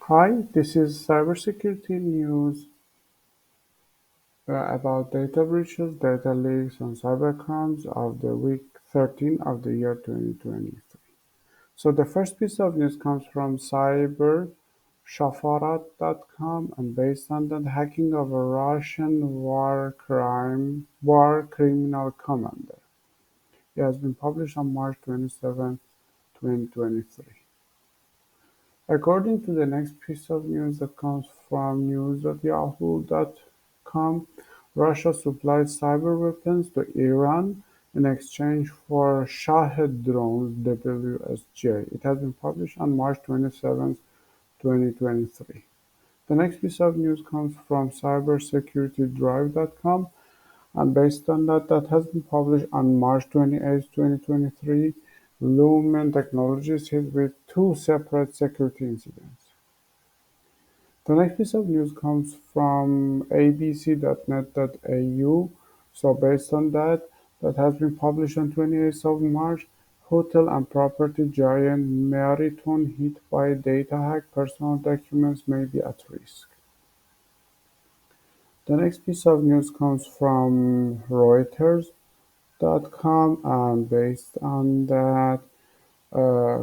Hi, this is cybersecurity news about data breaches, data leaks, and cybercrimes of the week 13 of the year 2023. So the first piece of news comes from cybershafarat.com and based on the hacking of a Russian war criminal commander. It has been published on March 27, 2023. According to the next piece of news that comes from news.yahoo.com, Russia supplied cyber weapons to Iran in exchange for Shahed drones (WSJ). It has been published on March 27, 2023. The next piece of news comes from cybersecurity.drive.com and based on that has been published on March 28, 2023. Lumen Technologies hit with two separate security incidents. The next piece of news comes from abc.net.au. So based on that has been published on 28th of March. Hotel and property giant Marathon hit by a data hack. Personal documents may be at risk. The next piece of news comes from Reuters.com and based on that,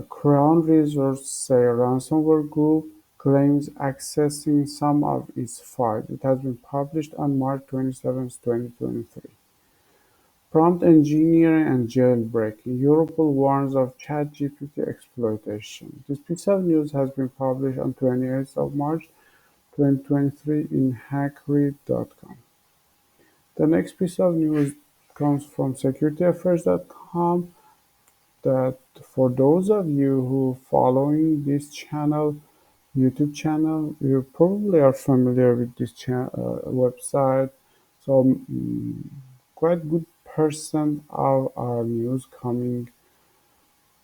Crown Resorts say ransomware group claims accessing some of its files. It has been published on March 27, 2023. Prompt engineering and jailbreaking. Europol warns of ChatGPT exploitation. This piece of news has been published on 28th of March 2023 in hackread.com. The next piece of news comes from securityaffairs.com that for those of you who following this YouTube channel, you probably are familiar with this website. So quite good percent of our news coming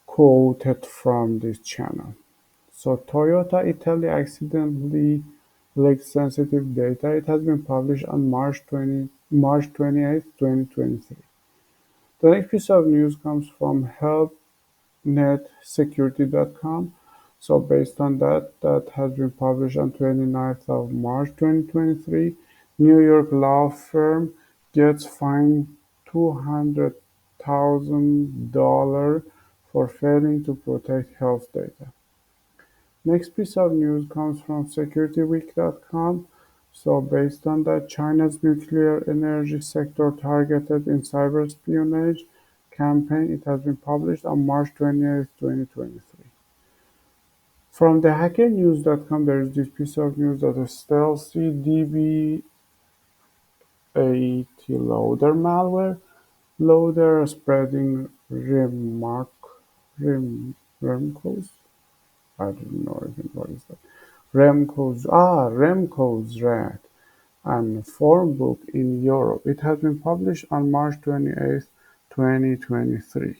quoted from this channel. So Toyota Italy accidentally leaked sensitive data. It has been published on March 28, 2023. The next piece of news comes from helpnetsecurity.com. So based on that has been published on 29th of March 2023. New York law firm gets fined $200,000 for failing to protect health data. Next piece of news comes from securityweek.com. So based on that, China's nuclear energy sector targeted in cyber espionage campaign. It has been published on March 28, 2023. From the hackernews.com, there is this piece of news that a stealthy DB80 loader spreading Remco's. I don't know even what is that. Remco's Rat and form book in Europe. It has been published on March 28, 2023.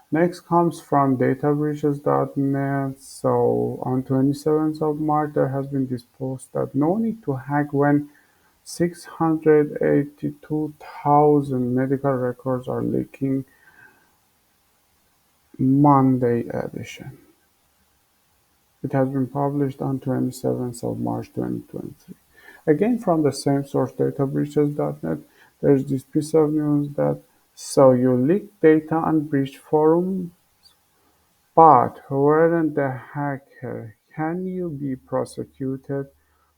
Next comes from databreaches.net. So on 27th of March, there has been this post that no need to hack when 682,000 medical records are leaking. Monday edition. It has been published on 27th of March 2023. Again from the same source databreaches.net, there's this piece of news that so you leaked data on breach forums, but weren't the hacker. Can you be prosecuted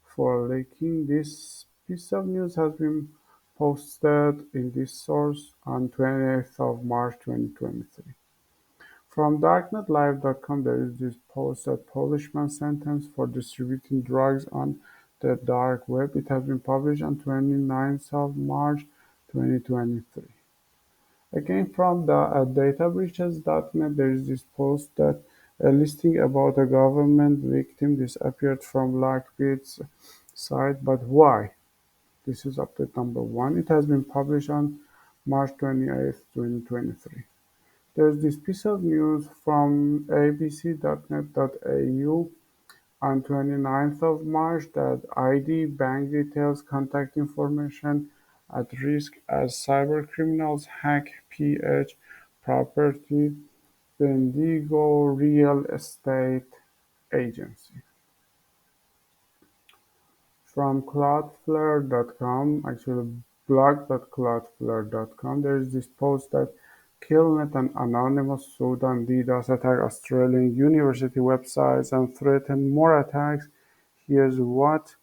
for leaking? This piece of news has been posted in this source on 28th of March 2023. From darknetlive.com, there is this post that Polish man sentenced for distributing drugs on the dark web. It has been published on 29th of March 2023. Again, from the databreaches.net, there is this post that a listing about a government victim disappeared from Lockbit's site, but why? This is update number 1. It has been published on March 28, 2023. There's this piece of news from abc.net.au on 29th of March that ID, bank details, contact information at risk as cybercriminals hack PH Property, Bendigo Real Estate. agency. From Cloudflare.com, actually blog.cloudflare.com, there is this post that Killnet, an anonymous Sudan DDoS attack Australian university websites and threaten more attacks. Here's what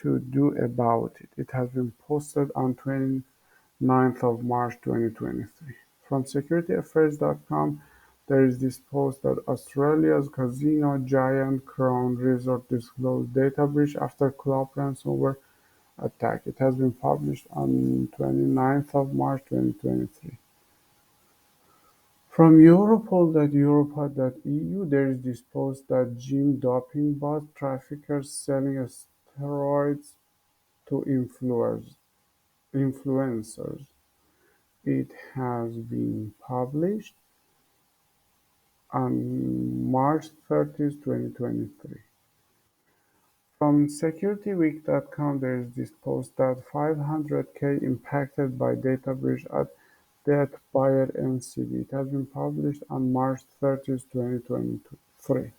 to do about it. It has been posted on 29th of March 2023. From securityaffairs.com, there is this post that Australia's casino giant Crown Resort disclosed data breach after club ransomware attack. It has been published on 29th of March 2023. From Europol.europa.eu, there is this post that gym doping bot traffickers selling steroids to influencers. It has been published on March 30th, 2023. From SecurityWeek.com, there is this post that 500K impacted by data breach at Death Buyer NCD. It has been published on March 30th, 2023.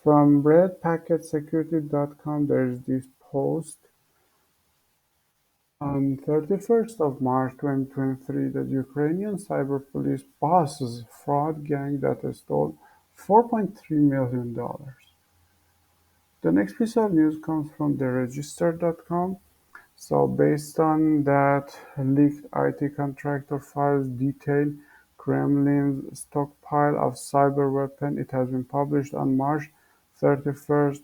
From RedPacketSecurity.com, there is this post on 31st of March 2023 that Ukrainian cyber police bosses fraud gang that stole $4.3 million. The next piece of news comes from theregister.com. So based on that, leaked IT contractor files detail Kremlin's stockpile of cyber weapons. It has been published on March 31st,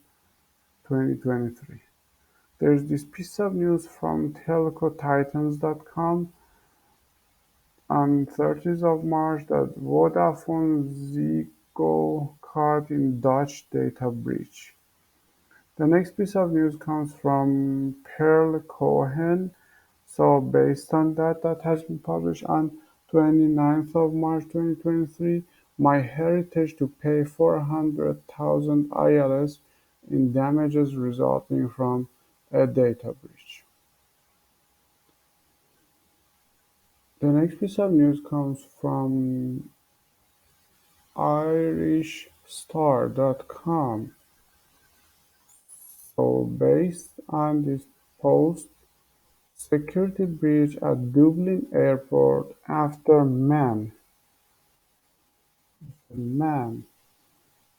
2023. There's this piece of news from telcotitans.com on 30th of March that Vodafone Ziggo caught in Dutch data breach. The next piece of news comes from Pearl Cohen. So based on that, that has been published on 29th of March 2023. MyHeritage to pay 400,000 ILS in damages resulting from a data breach. The next piece of news comes from irishstar.com. So based on this post, security breach at Dublin Airport after man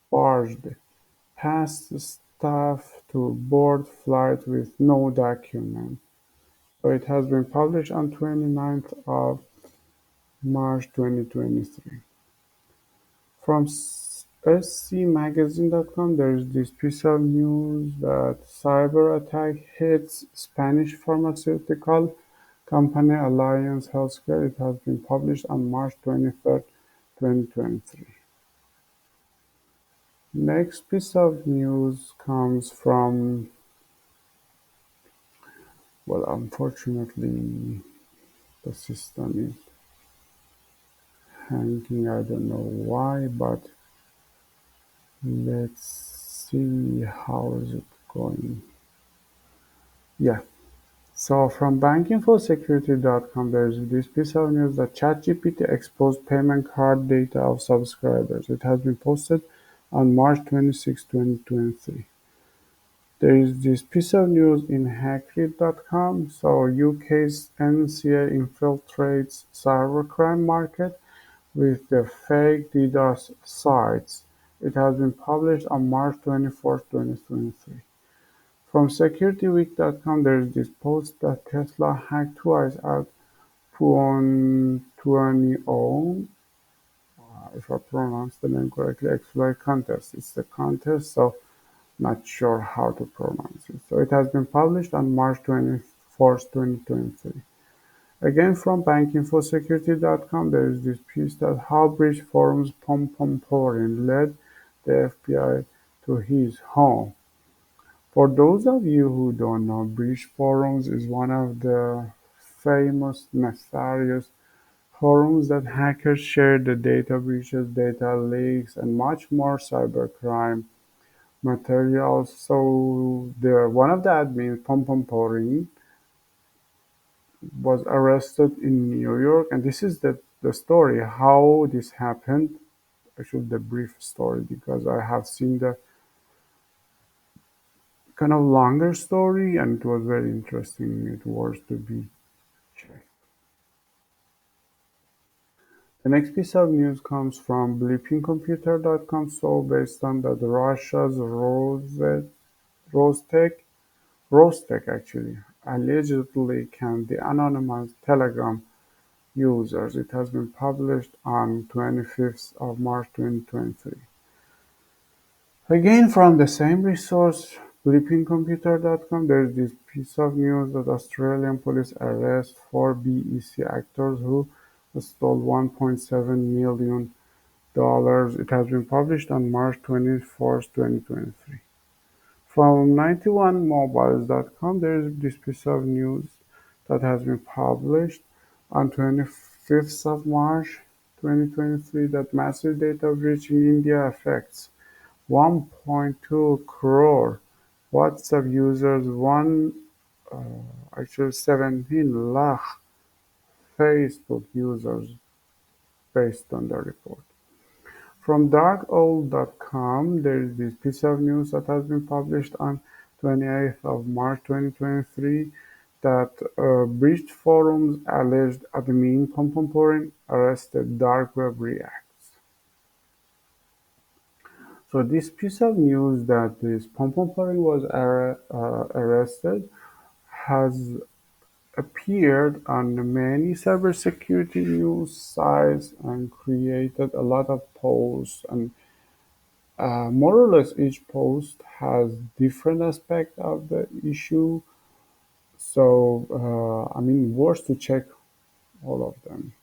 barged past staff to board flight with no document. So it has been published on 29th of March 2023. From scmagazine.com, there is this piece of news that cyber attack hits Spanish pharmaceutical company Alliance Healthcare. It has been published on March 23rd, 2023. Next piece of news comes from, well, unfortunately, the system is hanging. I don't know why, but let's see how is it going. Yeah. So from bankinfosecurity.com, there's this piece of news that ChatGPT exposed payment card data of subscribers. It has been posted on March 26, 2023. There is this piece of news in hackread.com. So UK's NCA infiltrates cybercrime market with the fake DDoS sites. It has been published on March 24th, 2023. From securityweek.com, there is this post that Tesla hacked twice at Puontuanion, if I pronounce the name correctly, exploit contest. It's the contest, so not sure how to pronounce it. So it has been published on March 24th, 2023. Again, from bankinfosecurity.com, there is this piece that how breach forums Pomporin led the FBI to his home. For those of you who don't know, breach forums is one of the famous nefarious forums that hackers share the data breaches, data leaks, and much more cybercrime materials. So the one of the admins, Pomporin, was arrested in New York, and this is the story how this happened. actually the brief story because I have seen the kind of longer story and it was very interesting. It was to be checked. The next piece of news comes from bleepingcomputer.com. So based on that, Russia's Rostec actually allegedly can de-anonymize Telegram users. It has been published on 25th of March 2023. Again from the same resource, bleepingcomputer.com, there is this piece of news that Australian police arrest four BEC actors who stole $1.7 million. It has been published on March 24th, 2023. From 91mobiles.com, there is this piece of news that has been published on 25th of March 2023 that massive data breach in India affects 1.2 crore WhatsApp users, actually 17 lakh Facebook users based on the report. From darkowl.com, there is this piece of news that has been published on 28th of March 2023 that breached forums alleged admin Pomporin arrested dark web reacts. So this piece of news that this Pomporin was arrested has appeared on many cybersecurity news sites and created a lot of posts and more or less each post has different aspect of the issue. So I mean worth to check all of them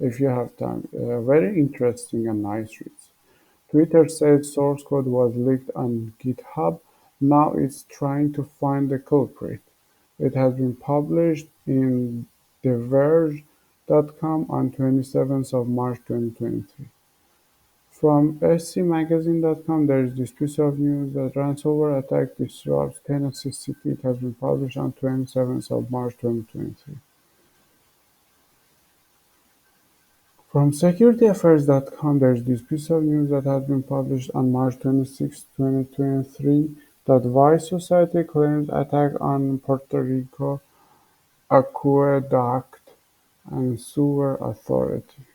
if you have time. Very interesting and nice reads. Twitter said source code was leaked on GitHub. Now it's trying to find the culprit. It has been published in TheVerge.com on 27th of March 2023. From scmagazine.com, there is this piece of news that ransomware attack disrupts Tennessee City. It has been published on 27th of March 2023. From securityaffairs.com, there is this piece of news that has been published on March 26, 2023 that Vice Society claims attack on Puerto Rico aqueduct and sewer authority.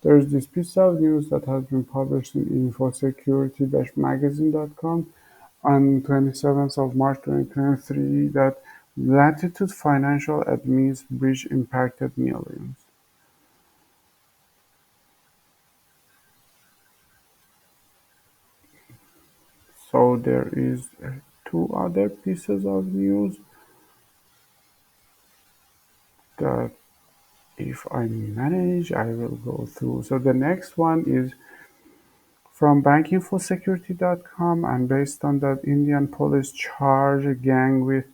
There is this piece of news that has been published in infosecurity-magazine.com on 27th of March 2023 that Latitude Financial admits breach impacted millions. So there is two other pieces of news that if I manage, I will go through. So the next one is from bankinfosecurity.com, and based on that, Indian police charge a gang with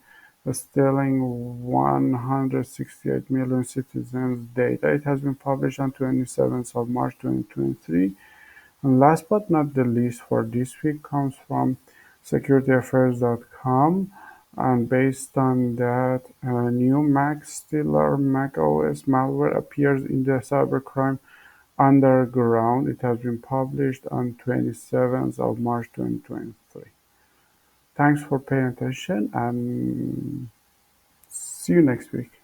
stealing 168 million citizens' data. It has been published on 27th of March 2023. And last but not the least for this week comes from securityaffairs.com, and based on that, a new Mac Stealer macOS malware appears in the Cybercrime Underground. It has been published on 27th of March 2023. Thanks for paying attention and see you next week.